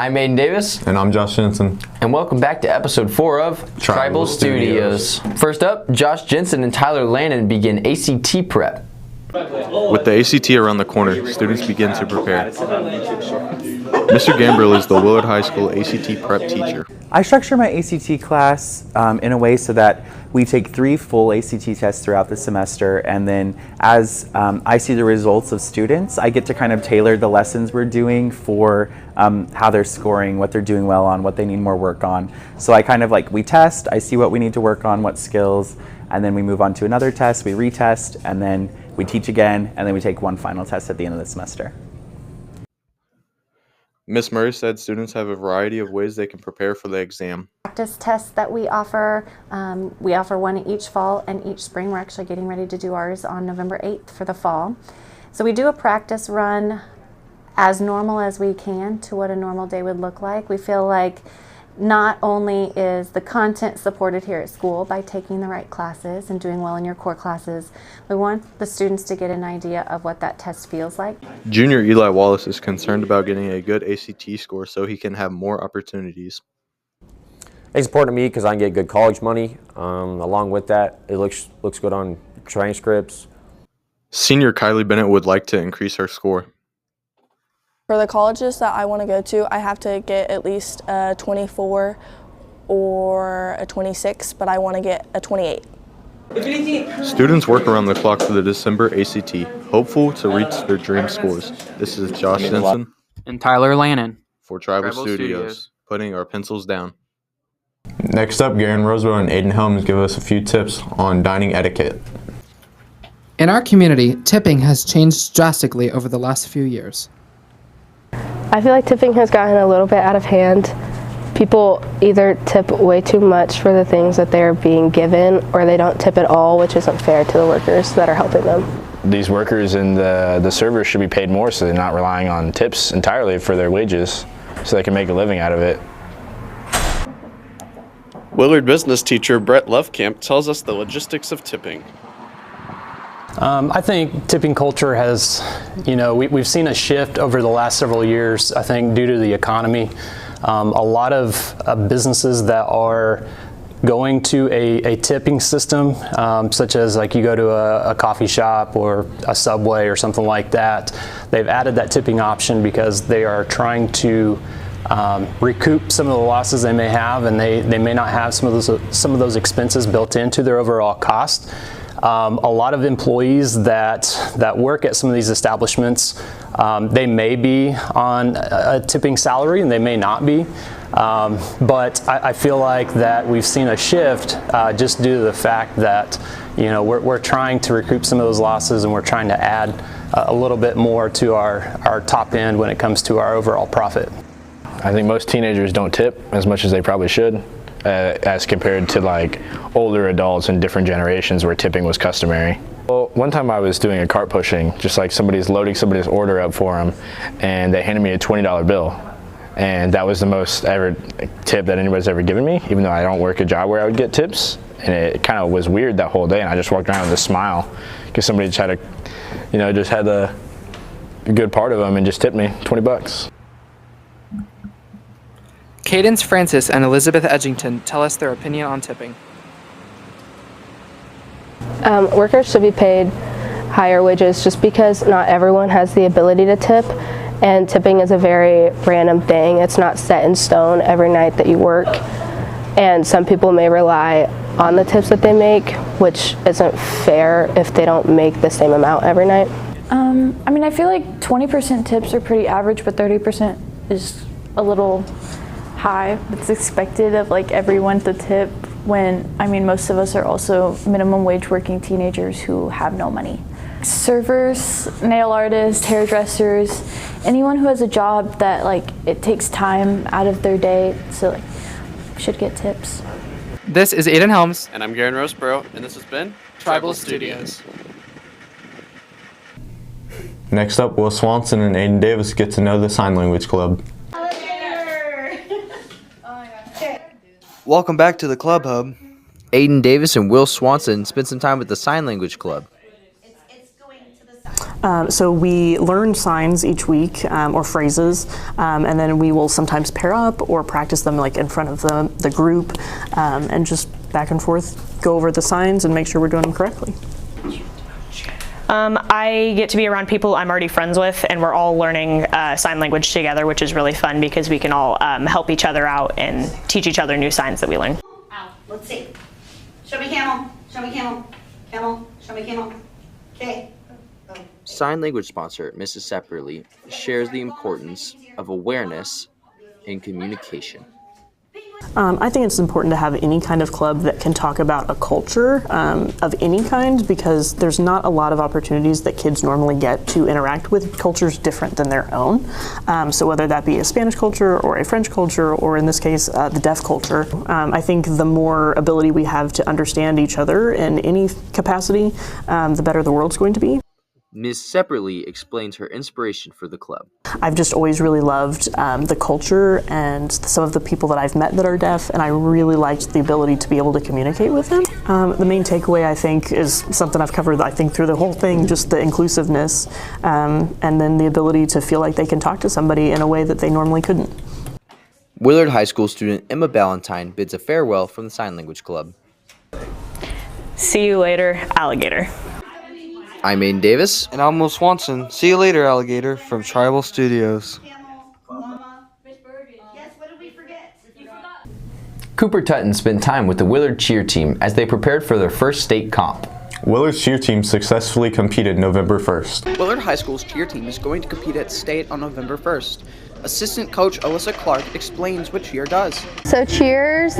I'm Aiden Davis. And I'm Josh Jensen. And welcome back to episode 4 of Tribal Studios. First up, Josh Jensen and Tyler Lannon begin ACT prep. With the ACT around the corner, students begin to prepare. Mr. Gambrill is the Willard High School ACT prep teacher. I structure my ACT class in a way so that we take 3 full ACT tests throughout the semester, and then as I see the results of students, I get to kind of tailor the lessons we're doing for how they're scoring, what they're doing well on, what they need more work on. So I kind of we test, I see what we need to work on, what skills, and then we move on to another test, we retest, and then we teach again, and then we take one final test at the end of the semester. Ms. Murray said students have a variety of ways they can prepare for the exam. Practice tests that we offer one each fall and each spring. We're actually getting ready to do ours on November 8th for the fall. So we do a practice run as normal as we can to what a normal day would look like. We feel like not only is the content supported here at school by taking the right classes and doing well in your core classes, we want the students to get an idea of what that test feels like. Junior Eli Wallace is concerned about getting a good ACT score so he can have more opportunities. It's important to me because I can get good college money. Along with that, it looks good on transcripts. Senior Kylie Bennett would like to increase her score. For the colleges that I want to go to, I have to get at least a 24 or a 26, but I want to get a 28. Students work around the clock for the December ACT, hopeful to reach their dream scores. This is Josh Jensen and Tyler Lannon for Tribal Studios, putting our pencils down. Next up, Garen Rosewell and Aiden Helms give us a few tips on dining etiquette. In our community, tipping has changed drastically over the last few years. I feel like tipping has gotten a little bit out of hand. People either tip way too much for the things that they're being given, or they don't tip at all, which isn't fair to the workers that are helping them. These workers and the servers should be paid more so they're not relying on tips entirely for their wages, so they can make a living out of it. Willard business teacher Brett Lovekamp tells us the logistics of tipping. I think tipping culture has, we've seen a shift over the last several years, I think, due to the economy. A lot of businesses that are going to a tipping system, such as you go to a coffee shop or a Subway or something like that, they've added that tipping option because they are trying to recoup some of the losses they may have, and they may not have some of those expenses built into their overall cost. A lot of employees that work at some of these establishments, they may be on a tipping salary and they may not be, but I feel like that we've seen a shift just due to the fact that we're trying to recoup some of those losses, and we're trying to add a little bit more to our top end when it comes to our overall profit. I think most teenagers don't tip as much as they probably should. As compared to older adults in different generations where tipping was customary. Well, one time I was doing a cart pushing, just somebody's loading somebody's order up for them, and they handed me a $20 bill. And that was the most ever tip that anybody's ever given me, even though I don't work a job where I would get tips. And it kind of was weird that whole day, and I just walked around with a smile because somebody just had just had a good part of them and just tipped me $20. Cadence Francis and Elizabeth Edgington tell us their opinion on tipping. Workers should be paid higher wages just because not everyone has the ability to tip, and tipping is a very random thing. It's not set in stone every night that you work, and some people may rely on the tips that they make, which isn't fair if they don't make the same amount every night. I feel like 20% tips are pretty average, but 30% is a little high. It's expected of everyone to tip when most of us are also minimum wage working teenagers who have no money. Servers, nail artists, hairdressers, anyone who has a job that it takes time out of their day, so should get tips. This is Aiden Helms. And I'm Garen Roseborough, and this has been Tribal Studios. Next up, Will Swanson and Aiden Davis get to know the Sign Language Club. Welcome back to the Club Hub. Aiden Davis and Will Swanson spent some time with the Sign Language Club. So we learn signs each week or phrases, and then we will sometimes pair up or practice them like in front of the group, and just back and forth go over the signs and make sure we're doing them correctly. I get to be around people I'm already friends with, and we're all learning sign language together, which is really fun because we can all help each other out and teach each other new signs that we learn. Let's see. Show me camel. Show me camel. Camel. Show me camel. Okay. Sign language sponsor Mrs. Sepperly shares the importance of awareness in communication. I think it's important to have any kind of club that can talk about a culture of any kind, because there's not a lot of opportunities that kids normally get to interact with cultures different than their own. So whether that be a Spanish culture or a French culture, or in this case, the deaf culture, I think the more ability we have to understand each other in any capacity, the better the world's going to be. Ms. Sepperly explains her inspiration for the club. I've just always really loved the culture and some of the people that I've met that are deaf, and I really liked the ability to be able to communicate with them. The main takeaway, I think, is something I've covered, I think, through the whole thing, just the inclusiveness, and then the ability to feel like they can talk to somebody in a way that they normally couldn't. Willard High School student Emma Ballantyne bids a farewell from the Sign Language Club. See you later, alligator. I'm Aiden Davis. And I'm Will Swanson. See you later, alligator, from Tribal Studios. Cooper Tutton spent time with the Willard cheer team as they prepared for their first state comp. Willard's cheer team successfully competed November 1st. Willard High School's cheer team is going to compete at state on November 1st. Assistant coach Alyssa Clark explains what cheer does. So cheer's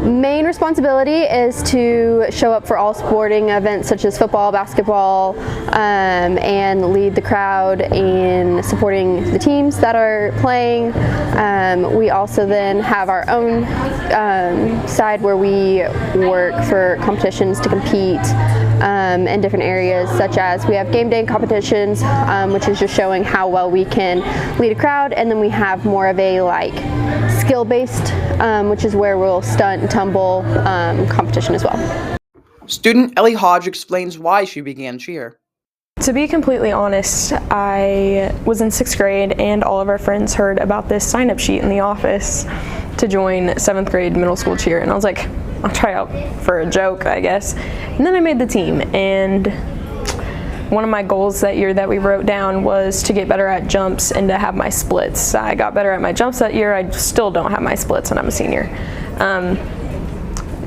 main responsibility is to show up for all sporting events such as football, basketball, and lead the crowd in supporting the teams that are playing. We also then have our own side where we work for competitions to compete in different areas, such as we have game day competitions, which is just showing how well we can lead a crowd, and then we have more of a skill-based, which is where we'll stunt and tumble competition as well. Student Ellie Hodge explains why she began cheer. To be completely honest, I was in 6th grade and all of our friends heard about this sign-up sheet in the office to join 7th grade middle school cheer, and I was like, I'll try out for a joke, I guess. And then I made the team, and one of my goals that year that we wrote down was to get better at jumps and to have my splits. I got better at my jumps that year. I still don't have my splits and I'm a senior.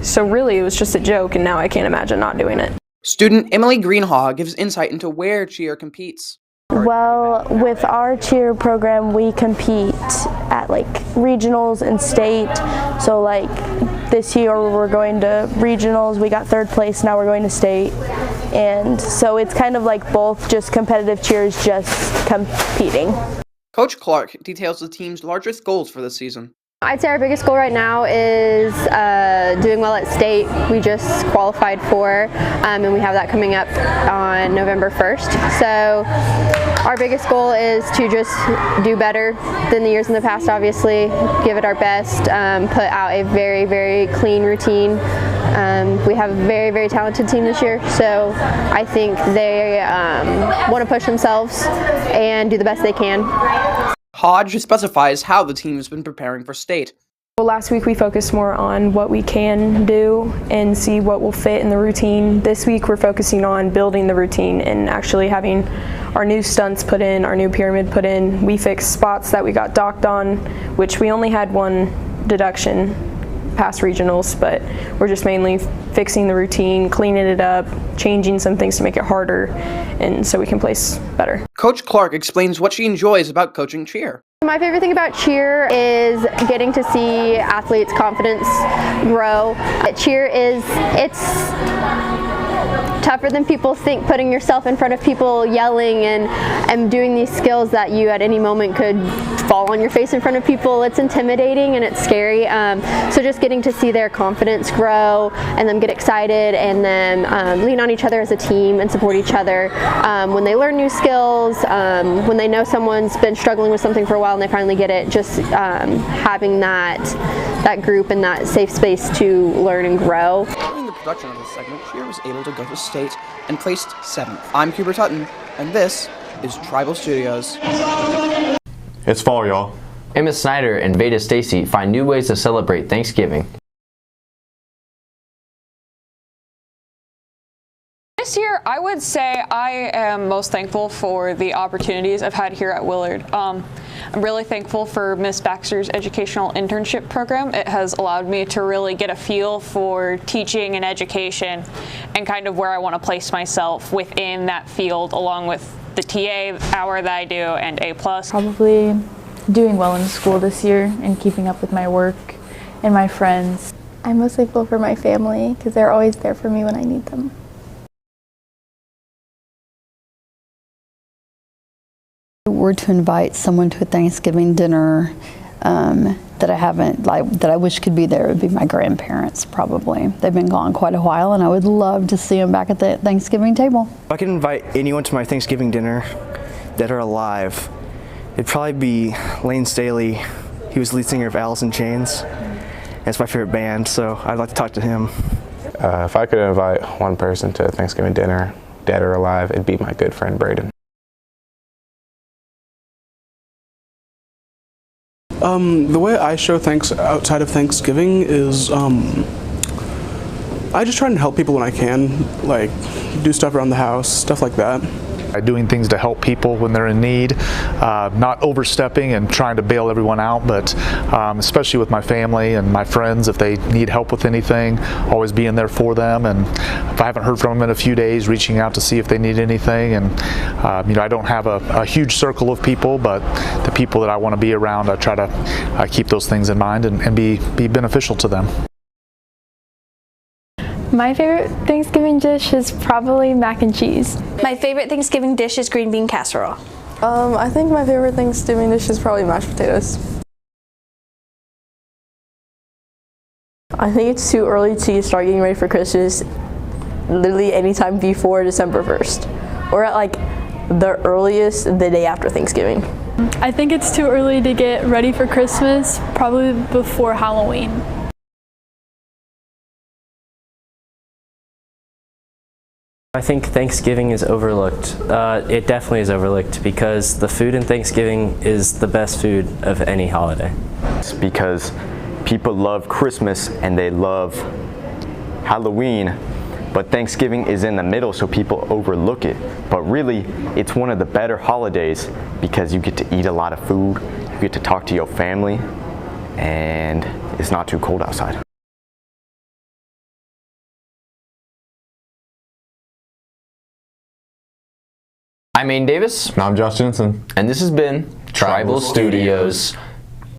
So really it was just a joke, and now I can't imagine not doing it. Student Emily Greenhaw gives insight into where cheer competes. Well, with our cheer program, we compete at regionals and state. So this year we're going to regionals, we got 3rd place, now we're going to state. And so it's kind of like both just competitive cheers, just competing. Coach Clark details the team's largest goals for the season. I'd say our biggest goal right now is doing well at state. We just qualified for, and we have that coming up on November 1st. So our biggest goal is to just do better than the years in the past, obviously, give it our best, put out a very, very clean routine. We have a very, very talented team this year, so I think they want to push themselves and do the best they can. Hodge specifies how the team has been preparing for state. Well, last week we focused more on what we can do and see what will fit in the routine. This week we're focusing on building the routine and actually having our new stunts put in, our new pyramid put in. We fixed spots that we got docked on, which we only had one deduction past regionals, but we're just mainly fixing the routine, cleaning it up, changing some things to make it harder, and so we can place better. Coach Clark explains what she enjoys about coaching cheer. My favorite thing about cheer is getting to see athletes' confidence grow. Cheer it's tougher than people think, putting yourself in front of people, yelling and doing these skills that you at any moment could fall on your face in front of people. It's intimidating and it's scary. So just getting to see their confidence grow and them get excited and then lean on each other as a team and support each other when they learn new skills, when they know someone's been struggling with something for a while and they finally get it, just having that group and that safe space to learn and grow. During the production of this segment, cheer was able to go to state and placed 7th. I'm Cooper Tutton, and this is Tribal Studios. It's fall, y'all. Emma Snyder and Veda Stacy find new ways to celebrate Thanksgiving. This year, I would say I am most thankful for the opportunities I've had here at Willard. I'm really thankful for Miss Baxter's educational internship program. It has allowed me to really get a feel for teaching and education and kind of where I want to place myself within that field, along with the TA hour that I do and A+. Probably doing well in school this year and keeping up with my work and my friends. I'm most thankful for my family because they're always there for me when I need them. Were to invite someone to a Thanksgiving dinner that I wish could be there, it would be my grandparents probably. They've been gone quite a while and I would love to see them back at the Thanksgiving table. If I could invite anyone to my Thanksgiving dinner that are alive, it'd probably be Lane Staley. He was the lead singer of Alice in Chains. It's my favorite band, so I'd like to talk to him. If I could invite one person to a Thanksgiving dinner, dead or alive, it'd be my good friend Braden. The way I show thanks outside of Thanksgiving is I just try and help people when I can, like do stuff around the house, stuff like that. Doing things to help people when they're in need, not overstepping and trying to bail everyone out, but especially with my family and my friends, if they need help with anything, always being there for them. And if I haven't heard from them in a few days, reaching out to see if they need anything. And I don't have a huge circle of people, but the people that I want to be around, I try to keep those things in mind and be beneficial to them. My favorite Thanksgiving dish is probably mac and cheese. My favorite Thanksgiving dish is green bean casserole. I think my favorite Thanksgiving dish is probably mashed potatoes. I think it's too early to start getting ready for Christmas, literally anytime before December 1st, or at like the earliest the day after Thanksgiving. I think it's too early to get ready for Christmas, probably before Halloween. I think Thanksgiving is overlooked. It definitely is overlooked because the food in Thanksgiving is the best food of any holiday. It's because people love Christmas and they love Halloween, but Thanksgiving is in the middle, so people overlook it. But really, it's one of the better holidays because you get to eat a lot of food, you get to talk to your family, and it's not too cold outside. I'm Aiden Davis. And I'm Josh Jensen. And this has been Tribal Studios.